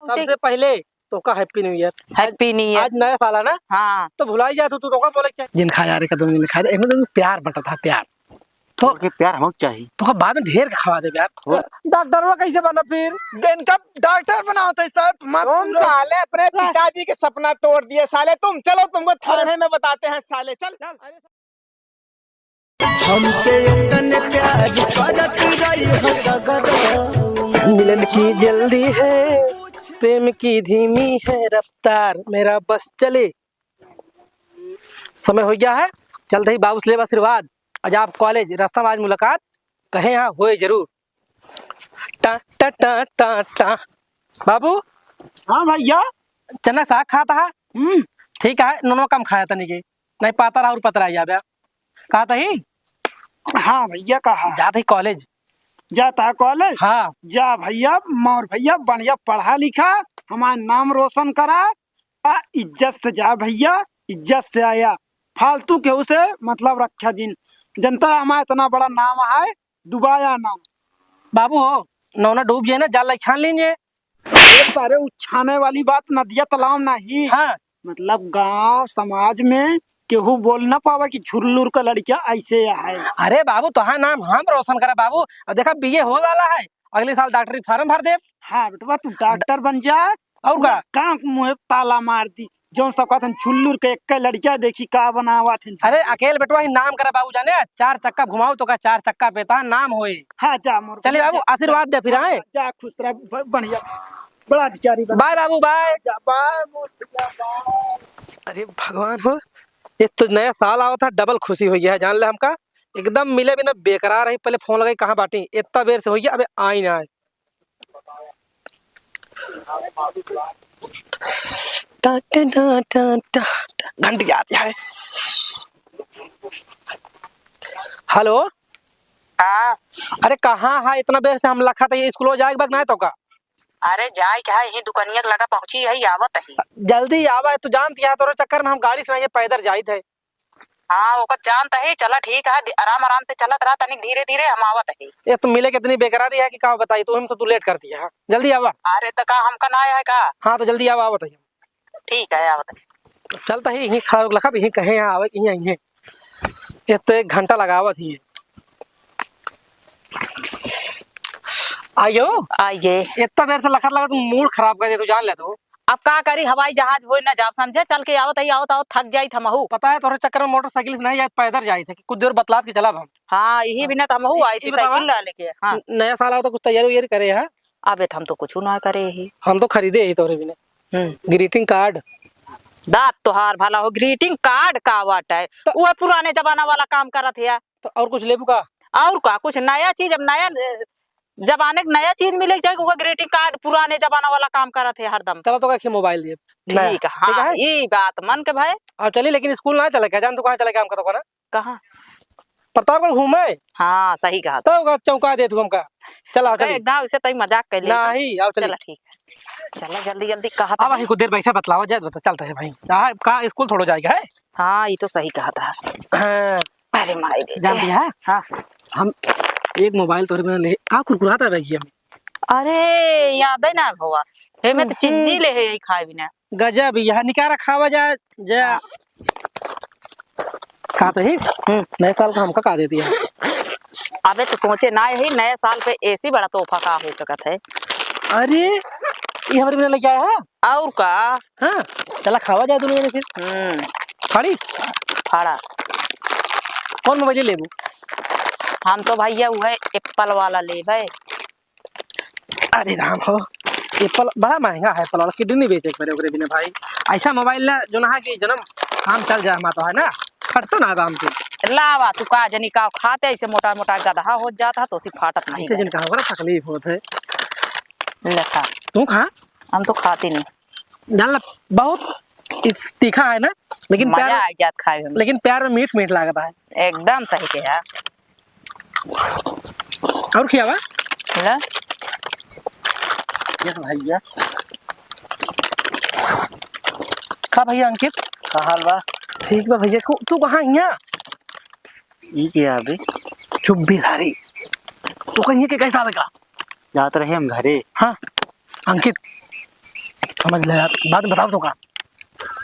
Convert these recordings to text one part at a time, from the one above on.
सबसे पहले तो का happy new year. Happy new year. आज नया साल है ना। हाँ तो भुला ही जा तू तो का बोले क्या जिन खा जा रे कदम दिन खा दे एकदम प्यार बटा था प्यार तो के प्यार हमको चाहिए तो का बाद में ढेर खवा दे यार। डॉक्टरवा कैसे बना फिर इनका डॉक्टर बनाओ थे साहब। तुम साले अपने पिताजी के सपना तोड़ दिए साले। तुम चलो तुमको थाने में बताते हैं साले। चल हमसे तने प्यार करत रही हो सगर मिलन की जल्दी है प्रेम की धीमी है रफ्तार मेरा बस चले। समय हो गया है चलते ही बाबू से ले आशीर्वाद। आज आप कॉलेज रास्ता में आज मुलाकात कहे यहाँ होए जरूर। टा टा टा टा टा बाबू। हाँ भैया चना साग खाता है। ठीक है नोनो कम खाया था नहीं पाता रहा और पतरा जा कहा था ही। हाँ भैया कहा जाते ही कॉलेज जाता है कॉलेज। हाँ जा भैया मोर भैया बढ़िया पढ़ा लिखा हमारा नाम रोशन करा इज्जत से जा भैया इज्जत से आया। फालतू के उसे मतलब रखा जिन जनता हमारा इतना बड़ा नाम है डुबाया नाम। बाबू हो नौना डूब जाए ना जाल छान लीजिए। सारे उछाने वाली बात नदिया तालाब नहीं। हाँ मतलब गांव समाज में केहू बोल ना पावा कि झुरलुर का लड़किया ऐसे है। अरे बाबू तो हाँ नाम हम रोशन करा बाबू और देखा बीए हो वाला है अगले साल डॉक्टरी फार्म भर दे। हाँ बेटवा तू डॉक्टर बन जा और का मुँह ताला मार दी जो सब कहते झुल्लुर के एक लड़किया देखी का बनावा थे। अरे अकेले बेटवा ही नाम करा बाबू जाने 4 चक्का घुमाओ तो का 4 चक्का पेता नाम होए। हाँ जा मोर चलिए बाबू आशीर्वाद दे फिर आए। जा खुश रह बढ़िया बड़ा अधिकारी बाय बाबू बाय बाय। अरे भगवान हो ये तो नया साल आओ था डबल खुशी हो गया है जान ले हमका एकदम मिले बिना बेकरार है। पहले फोन लगाई कहाँ बाटी इतना देर से हो गया अबे आई ना घंटी आती है। हेलो हाँ। अरे कहाँ है इतना देर से हम लखा था ये स्कूल जाएगा बग ना तो का। अरे जाए क्या है दुकानिया लगा पहुंची है आवत है जल्दी आवा है तो जानती है तोरे चक्कर में हम गाड़ी से नहीं पैदल जाई थे। हाँ ओकर जानता है चला ठीक है आराम आराम से चलत रहा तनिक धीरे धीरे हम आवत है। ये तो मिले कितनी बेकरारी है कि का बताई तो हम तो तू लेट करती है। जल्दी आवा। अरे तो का हमका ना है का। हाँ तो जल्दी आवा बताइए। ठीक है आवत है। चलता ही यहीं खड़ा लखा यहीं कहे यहाँ आवे यहीं इतने घंटा लगावत ही आइयो आइए। इतना देर से लखा लगा तू मूड खराब कर दे तू जान ले तो। अब का करी हवाई जहाज हो ना जाब समझे चल के आवत है आवत आवत थक जाई थमहू। पता है तोरे चक्कर में मोटरसाइकिल से नहीं जाए पैदल जाए थे कुछ देर बतलात के चला हम। हाँ यही बिना थमहू आई थी साइकिल लेके। हाँ नया साल आओ तो कुछ तैयारी करे है। अबे हम तो कुछ ना करे ही हम तो खरीदे ही तोरे बिना ग्रीटिंग कार्ड। दांत तोहार भला हो ग्रीटिंग कार्ड का वाट है तो वो पुराने जमाना वाला काम करत है। तो और कुछ लेबू का और का कुछ नया चीज अब नया जमाने नया चीज मिले जाएगा वो ग्रीटिंग कार्ड पुराने जमाना वाला काम करत है हरदम। चला तो क्या मोबाइल दिए ठीक है। हाँ ये बात मन के भाई अब चलिए लेकिन स्कूल ना चले क्या जान तू कहाँ चले काम करो ना कहाँ प्रतापगढ़ घूमे। हाँ सही कहा तो चौंका दे तू हमका चला एकदम इसे तई मजाक कर ले नहीं आओ चला ठीक है चला जल्दी जल्दी कहा अब वही कुछ देर बैठा बतलावा जाए बता चलता है भाई का स्कूल थोड़ा जाएगा है। हाँ ये तो सही कहा था। हाँ, अरे माई जानती है हाँ हम एक मोबाइल तोरे में ले का कुरकुराता बैगी हम। अरे याद है ना भवा हे में तो चिंजी ले है खाए बिना गजब यह निकारा खावा जा जा का तो ही नए साल का हमका का देती है। अबे तो सोचे ना यही नए साल पे ऐसी बड़ा तोहफा का हो सकत है। अरे ये हमारे बिना लेके आया है और का। हाँ चला खावा जाए दुनिया में फिर खाड़ी फाड़ा कौन मोबाइल लेबू। हम तो भैया वो है एप्पल वाला ले भाई। अरे राम हो एप्पल बड़ा महंगा है एप्पल वाला किडनी बेचे मेरे ओकरे बिना भाई ऐसा मोबाइल ला जो ना कि जन्म काम चल जाए हमारा तो है ना फटता ना आराम से लावा तू का जनी का खाते ऐसे मोटा मोटा गधा हो जाता तो सिर्फ फाटत नहीं जिन का बड़ा तकलीफ होता है। लेखा तू खा हम तो खाते नहीं जान ला बहुत तीखा है ना लेकिन मजा आ जात खाए में लेकिन प्यार में मीठ मीठ लगता है एकदम सही के है। और खियावा ले यस भैया का भैया अंकित का हाल बा ठीक बा भैया तू कहाँ यहाँ ई क्या अबे चुप बिहारी तू कहीं के कैसा आवेगा जात रहे हम घरे। हाँ अंकित समझ ले यार, बात बताओ तो का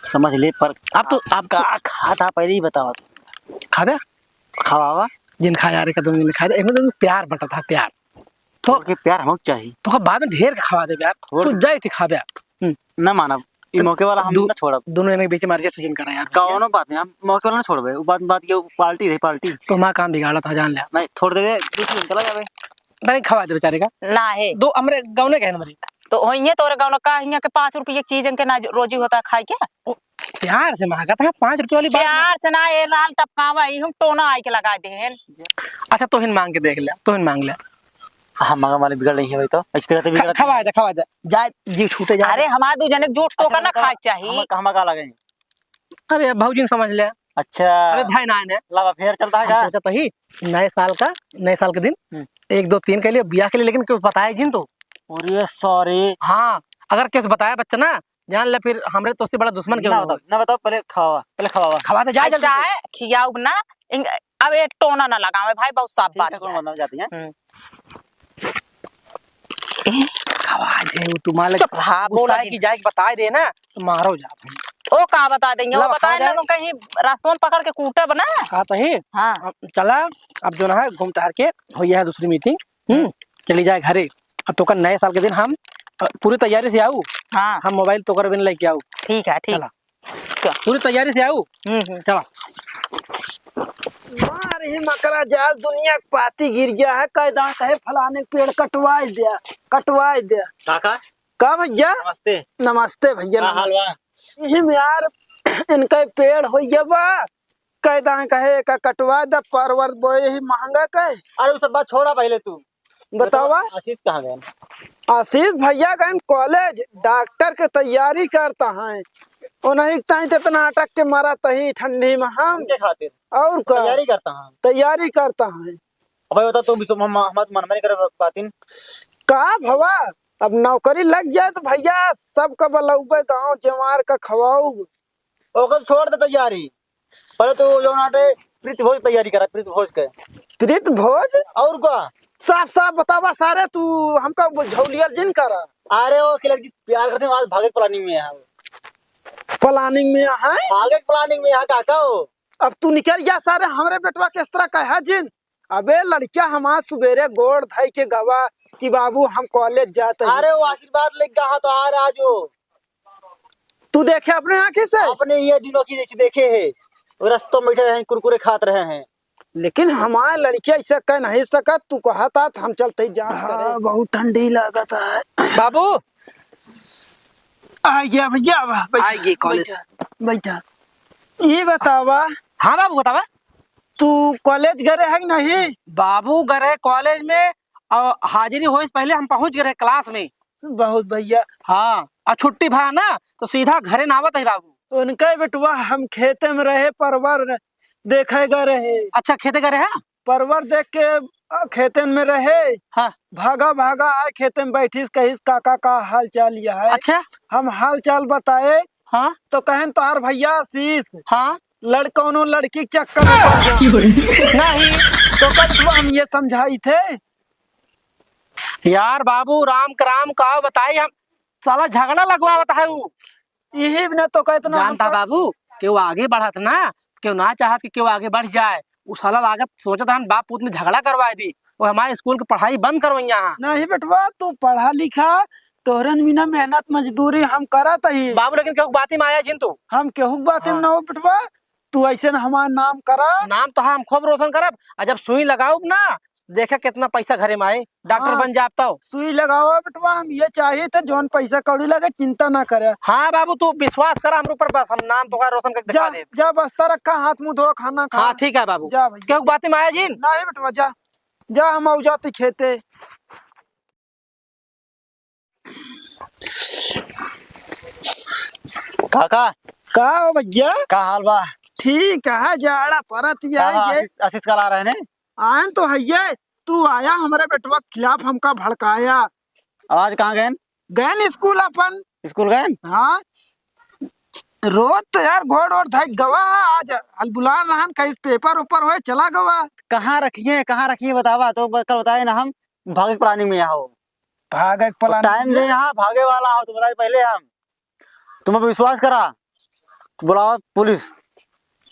समझ ले पर आप तो आपका खा था पहले ही बताओ। खा दे खवावा जिन खा यार का 2 दिन खा दे एक दिन प्यार बटा था प्यार तो के प्यार हमको चाहिए। तो बाद में ढेर के खवा दे यार तू जाए ठीक खा यार न मानब ई मौके वाला हम न छोड़ब। दोनों जने के बीच मार्जिन सचिन करा यार कौनो बात नहीं, हम मौके वाला न छोड़बे। वो बात ये पार्टी रही पार्टी। तो मां काम बिगाड़ा था जान ले नहीं छोड़ दे दूसरे दिन चला जावे। नहीं खवा दे बेचारे का ना है दो हमरे गाँव ने कहना मरी तो होइए तोरे गाँव का हिया के 5 रुपये एक चीज के ना रोजी होता है खाए क्या प्यार से मांगा था 5 रुपये वाली बात प्यार से ना ये लाल टपकावा ही हम टोना आई के लगा दे हैं। अच्छा तो हिन मांग के देख ले तो हिन मांग ले हम मगा वाले बिगड़ नहीं है भाई तो इस तरह से बिगड़ खवा दे जा जी छूटे जा अरे हमारे 2 जने झूठ तो करना खाए चाहिए। हम का लगे। अरे भाऊजी समझ ले अच्छा अरे भाई ना ने लावा फेर चलता है सोचा तो ही नए साल के दिन 1 2 3 के लिए ब्याह के लिए लेकिन क्यों बताया जिन तो अरे सॉरी। हाँ अगर किस बताया बच्चा ना जान ले फिर हमरे तो उससे बड़ा दुश्मन क्यों ना बताओ पहले खवावा खवा दे जा जल्दी अच्छा है खियाऊ ना अब एक टोना ना लगावे भाई बहुत साफ बात कौन बनना जाती है। खवा दे तू मालिक चुप रहा बोला की जाए बता दे ना तो मारो जा ओ का बता देंगे वो ला, बताए खा ना तुम कहीं रास्ते पकड़ के कूटे बना कहा तो ही हाँ अब चला अब जो ना है घूम टहर के हो है दूसरी मीटिंग चली जाए घरे। अब तो नए साल के दिन हम पूरी तैयारी से आऊ हाँ हम मोबाइल तो कर बिन लेके आऊ ठीक है ठीक चला पूरी तैयारी से आऊ चला मार ही मकरा जाल दुनिया के पाती गिर गया है कैदा कहे फलाने पेड़ कटवा दे काका का भैया नमस्ते। नमस्ते भैया का हाल बा? यही में यार इनका पेड़ हो गया बा कैदा कहे का कटवा दे परवर बोए ही महंगा कहे। अरे वो सब बात छोड़ा पहले तू बतावा आशीष कहाँ गए। आशीष भैया गए कॉलेज डॉक्टर के तैयारी करता है उन्हीं इतना नाटक के मारा तही ठंडी में हम उनके खातिर और का तैयारी करता है। अब भाई बता तू भी मोहम्मद मनमानी कर पातीन का भवा अब नौकरी लग जाए तो भैया सबका बलौबे गाँव जवार का खवाऊ ओकर छोड़ दे तैयारी। पहले तो जो नाटे प्रीत भोज तैयारी करा प्रीत भोज और का साफ साफ बतावा सारे तू हमका झौलिया जिन करा। अरे वो लड़की प्यार करते हैं आज भागे प्लानिंग में है प्लानिंग में है भागे प्लानिंग में यहाँ काका हो। अब तू निकल जा सारे हमरे बेटवा किस तरह कहा जिन अबे लड़किया हमार सुबेरे गोड़ धाई के गवा कि बाबू हम कॉलेज जाते हैं। अरे वो आशीर्वाद लेके कहा तो आ रहा जो तू देखे अपने आंखें से अपने ये दिनों की जैसे देखे है रस्तों में बैठे रहे कुरकुरे खाते रहे हैं। लेकिन हमारे लड़किया ऐसा कह नहीं सकत तू कहा था हम चलते जांच करे। बहुत ठंडी लागत है बाबू आ गया भैया आ गई कॉलेज बैठा ये बतावा। हाँ बाबू बतावा तू कॉलेज गए है नहीं। बाबू गए कॉलेज में और हाजिरी हो पहले हम पहुंच गए क्लास में। बहुत भैया हाँ और छुट्टी भा ना तो सीधा घरे नावत है बाबू। उनका बेटवा हम खेते में रहे परवर देखेगा रहे। अच्छा खेते करे है परवर देख के खेतन में रहे। हाँ भागा आए खेते में बैठी कही काका का हाल चाल यह है। अच्छा हम हाल चाल बताए हाँ तो कहें तोहार भैया आशीष हाँ कौनो लड़की के चक्कर में पड़ गया। नहीं तो कल हम ये समझाई थे यार बाबू राम का बताई हम साला झगड़ा लगवावत है वो यही ने तो कहते ना जानता बाबू क्यों आगे बढ़त ना क्यों ना चाहत कि क्यों आगे बढ़ जाए वो साला लागत सोचत हम बाप पूत में झगड़ा करवाए दी वो हमारे स्कूल की पढ़ाई बंद करवाई यहाँ। नहीं बेटवा तू पढ़ा लिखा तोहरन बिना मेहनत मजदूरी हम करत ही बाबू लेकिन क्यों बात में आया जिन तू हम केहू बात में ना हो बेटवा तू ऐसे न हमारा नाम करा नाम तो हम खूब रोशन करब और जब सुई लगाऊ ना देखा कितना पैसा घरे में आए डॉक्टर बन जाता हो। सुई लगाओ बेटवा हम ये चाहिए थे जोन पैसा कौड़ी लगे चिंता ना करे। हाँ बाबू तू विश्वास कर हम ऊपर बस हम नाम तो रोशन करके दिखा दे। जा बस्ता रखा हाथ मुंह धो खाना खा। हाँ ठीक है बाबू जा भैया क्यों बात में आया जिन नहीं बेटवा जा हम आउ जाते खेते। काका का हो भैया का हाल बा। ठीक है जाड़ा परत ये आशीष का ला रहे ने आयन तो है तू आया हमारे बेटवा के खिलाफ हमका भड़काया। आज कहाँ गए स्कूल अपन स्कूल गए। हाँ रोज तो यार घोड़ और धाई गवा आज हल बुला रहन कहीं पेपर ऊपर हुए चला गवा। कहाँ रखिए बतावा तो कल बताए ना हम भागे प्लानिंग में यहाँ हो भागे प्लानिंग टाइम दे यहाँ भागे वाला हो तो बताए पहले हम तुम अब विश्वास करा, बुलाओ पुलिस।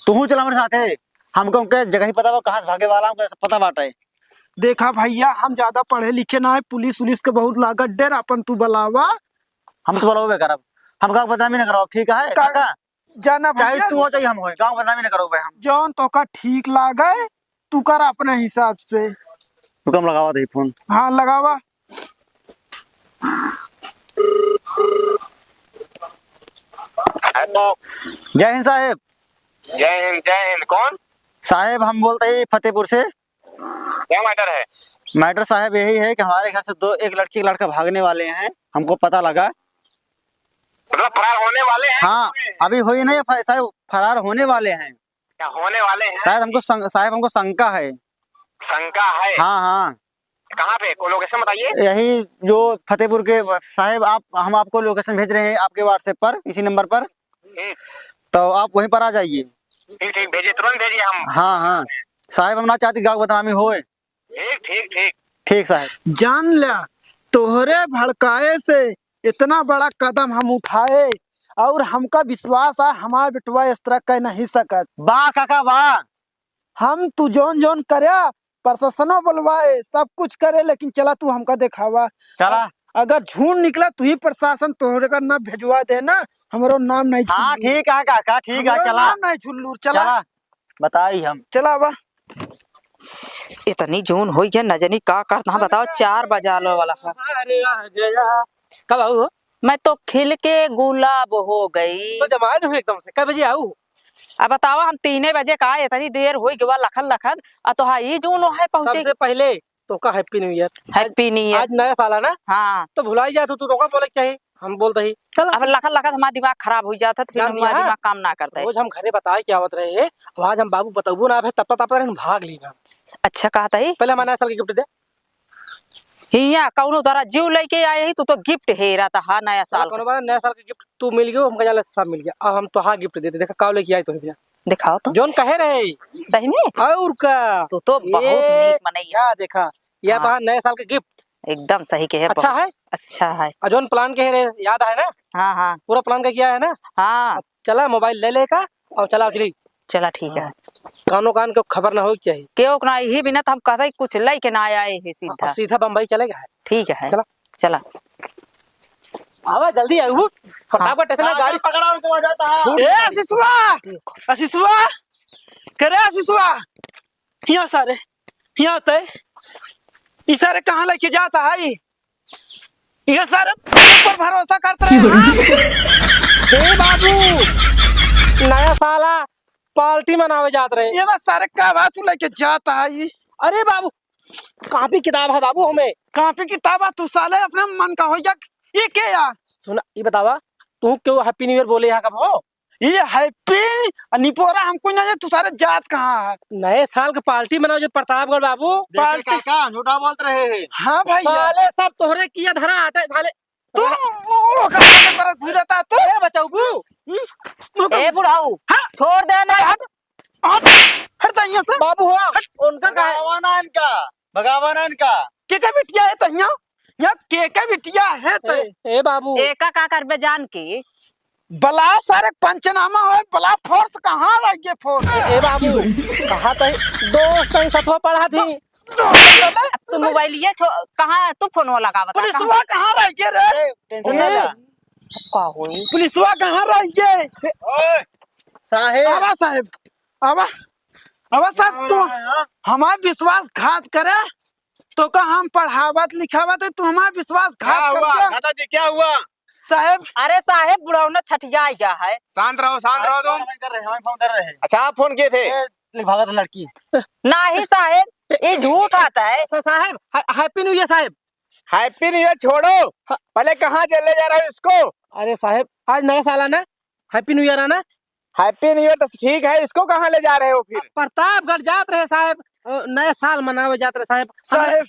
तू चला मेरे साथ है, हमको उनके जगह ही पता, वो कहाँ से भागे वाला हमको पता बाटा है। देखा भैया, हम ज्यादा पढ़े लिखे ना है, पुलिस उलिस के बहुत लागत डेर, अपन तू बुलावा। हम तो बोलो करब, हम गाँव बदनामी न करो, ठीक है काका? जाना चाहे भैया, तू हो चाहे हम हो, गाँव बदनामी न करो हम। जौन तो का ठीक लागे तू कर अपने हिसाब से। तू कम लगावा दे फोन। हाँ लगावा। हेलो। जय हिंद साहेब। जय हिंद जय हिंद। कौन साहेब हम बोलते हैं फतेहपुर से। क्या मैटर है? मैटर साहब यही है कि हमारे घर से एक लड़की एक लड़का भागने वाले हैं, हमको पता लगा। मतलब फरार होने वाले हैं? हाँ अभी हुई नहीं साहब, फरार होने वाले हैं। क्या होने वाले हैं? शायद हमको शंका है। शंका है? हाँ हाँ। कहाँ पे? को लोकेशन बताइए। यही जो फतेहपुर के साहब, हम आपको लोकेशन भेज रहे हैं आपके व्हाट्सएप पर, इसी नंबर पर, तो आप वहीं पर आ जाइए। ठीक ठीक भेजिए, तुरंत भेजिए हम। हाँ हाँ साहब, हम ना चाहते गाँव बदनामी होए। ठीक ठीक ठीक ठीक साहब। जान लिया, तोहरे भड़काए से इतना बड़ा कदम हम उठाए, और हमका विश्वास है हमारा बेटवा इस तरह कह नहीं सकत। वाह काका वाह। हम तू जोन जोन करे, प्रशासनो बुलवाए, सब कुछ करे, लेकिन चला तू हमका दिखावा। चला। अगर झूठ निकला तू ही प्रशासन तोहरे का ना भेजवा देना, हमारो नाम नहीं हाँ झुल्लू। ठीक है काका, ठीक है हमारो चला। नाम नहीं झुल्लू। चला चला बताई हम। चला बा। इतनी जून हुई है, न जानी का करना, बताओ 4 बजा लो वाला है। अरे जया, कब आऊ हो? मैं तो खिल के गुलाब हो गई। तो जमाए दो एकदम से, कब बजे आऊ? अब बताओ, हम 3 बजे का इतनी देर हुई गवा लखन लखन, तो हाँ ये जून है पहुंचे। सबसे पहले तो का happy new year. Happy new year. आज नया साल है ना, हाँ तो भुलाई जाए तो तू रोका बोले क्या है, हम बोलते ही चल। अब लखन लखन हमारा दिमाग खराब हो जाता, तो फिर यार हमारा यार, दिमाग काम ना करता है। रोज हम घरे बताए क्या होत रहे है, अब आज हम बाबू बताबू ना तब तक भाग लेना। अच्छा कहता है, पहले हमारा नया साल की गिफ्ट दे। हिया कौनो द्वारा जीव लेके आए ही, तो गिफ्ट है रहा था नया साल कोनो बार नया साल का गिफ्ट तू मिल गयो, हमका जाला सब मिल गया। अब हम तो हाँ गिफ्ट देते, देखा काव लेके आई तो भैया दिखाओ तो। जोन कहे रहे सही में और का तू तो बहुत ये नीक मनैया। क्या देखा, यह तो हाँ। नया साल का गिफ्ट एकदम सही के है। अच्छा है। अच्छा है। और जोन प्लान कहे रहे याद है ना, हाँ हाँ पूरा प्लान का किया है ना। हाँ चला मोबाइल ले लेका और चला चली, चला ठीक है। कानो कान को खबर ना हो चाहिए। क्यों ना ही बिना तो हम कहते कुछ लेके ना आए है सीधा। अब सीधा बम्बई चलेगा। ठीक है चला। चला आवा जल्दी आऊ, फटाफट स्टेशन में गाड़ी पकड़ा उनको आ जाता है। ए आशीषवा, आशीषवा, करे आशीषवा, यहाँ सारे यहाँ होते इशारे कहाँ लेके जाता है? ये सारे पर भरोसा करते रहे। हे बाबू, नया साला पार्टी मनावे जात रहे। ये बस सारे का बात तू लेके जाता है ये। अरे बाबू, कापी किताब है बाबू, हमें कापी किताबा तू साले अपने मन का हो जा। ये क्या यार? सुना, ये बतावा तू क्यों हैप्पी न्यू ईयर बोले यहाँ कब हो? ये हैप्पी निपोरा हमको ना, तू सारे जात कहाँ है? नए साल की पार्टी मनाओ जो प्रतापगढ़ बाबू। देखे काका झूठा बोलते रहे हैं। हाँ भैया, साले सब तोहरे किया धरा आटे साले। तू पर घुरता तो ए बचाऊ बू, ए बुढ़ाऊ छोड़ देना। हट यहाँ से बाबू हुआ उनका का है? भगावाना इनका, भगावाना इनका। के का बिटिया है तहिया, यहाँ के का बिटिया है ते ए बाबू, एका का करबे जान के बला सारे पंचनामा है, बला फोर्स कहाँ रह गए फोर्स? ए बाबू, कहा तई दोस्त तई सतवा पढ़ा थी। तू मोबाइल ये कहाँ तू फोन लगा बता पुलिसवा कहाँ रह गए रे? टेंशन ना ले। का होई। पुलिसवा कहाँ रह गए? ओए साहेब, आवा साहब, आवा आवा साहब, तू हमारा विश्वासघात करे तो का हम पढ़ावत लिखावत है, तू हमारा विश्वासघात कर दादाजी क्या हुआ? साहब। अरे साहेब बुढ़ाऊ ने छठिया गया है। शांत रहो तुम। कर रहे हैं, हमें फोन कर रहे हैं। अच्छा आप फोन किए थे? ये भागा था लड़की। नहीं साहेब, ये झूठ आता है। साहब हैप्पी न्यू ईयर साहब। हैप्पी न्यू ईयर छोड़ो, पहले कहाँ चले जा रहे हो इसको? अरे साहब आज नया साल है ना, हैप्पी न्यू ईयर है ना। हैप्पी न्यू ईयर तो ठीक है, इसको कहाँ ले जा रहे हो फिर? प्रतापगढ़ जात रहे साहब, नया साल मनावे जात रहे साहब। साहब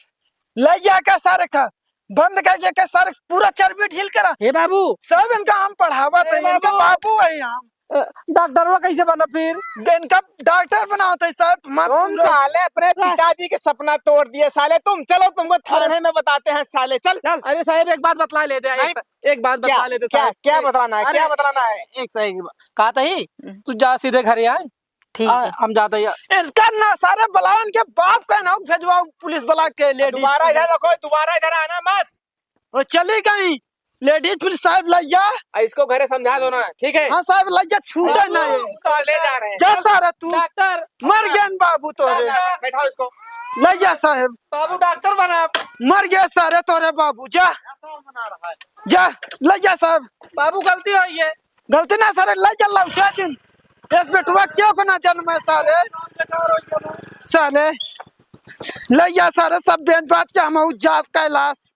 ले जाकर सारे का बंद करके सारे पूरा चर्बी ढील करा। हे बाबू, सब इनका हम पढ़ावत है, इनका बाबू है हम। डॉक्टर वो कैसे बना फिर? इनका डॉक्टर बनाओ थे साहब। तुम साले अपने पिताजी के सपना तोड़ दिए साले। तुम चलो, तुमको थाने में बताते हैं साले। चल अरे साहब एक बात बतला लेते हैं, एक बात क्या बतला लेते क्या साहब। क्या बतलाना है? अरे, क्या बतलाना है? एक सही कहा था ही, तू जा सीधे घर आए। ठीक है। हम जाते हैं। इसका ना सारे बुलाओ, इनके बाप का ना भेजवाओ पुलिस बुला के लेडीज। दोबारा इधर देखो, दोबारा इधर आना मत। और चली गई लेडीज पुलिस साहब लैया। इसको घरे समझा दो ना, ठीक है? हाँ साहब लैया, छूटे ना ये। उसको ले जा रहे हैं। जा सारे तू डॉक्टर मर गया बाबू तोरे। बैठाओ इसको। लैया साहब बाबू डॉक्टर बना। मर गया सारे तोरे बाबू। जा जा लैया साहब, बाबू गलती हुई है। गलती ना सारे लैया लौटा दिन। इस बेटुआ क्यों को ना जन्म है सारे साले लैया सारे सब बेंच बात के हम जात कैलाश।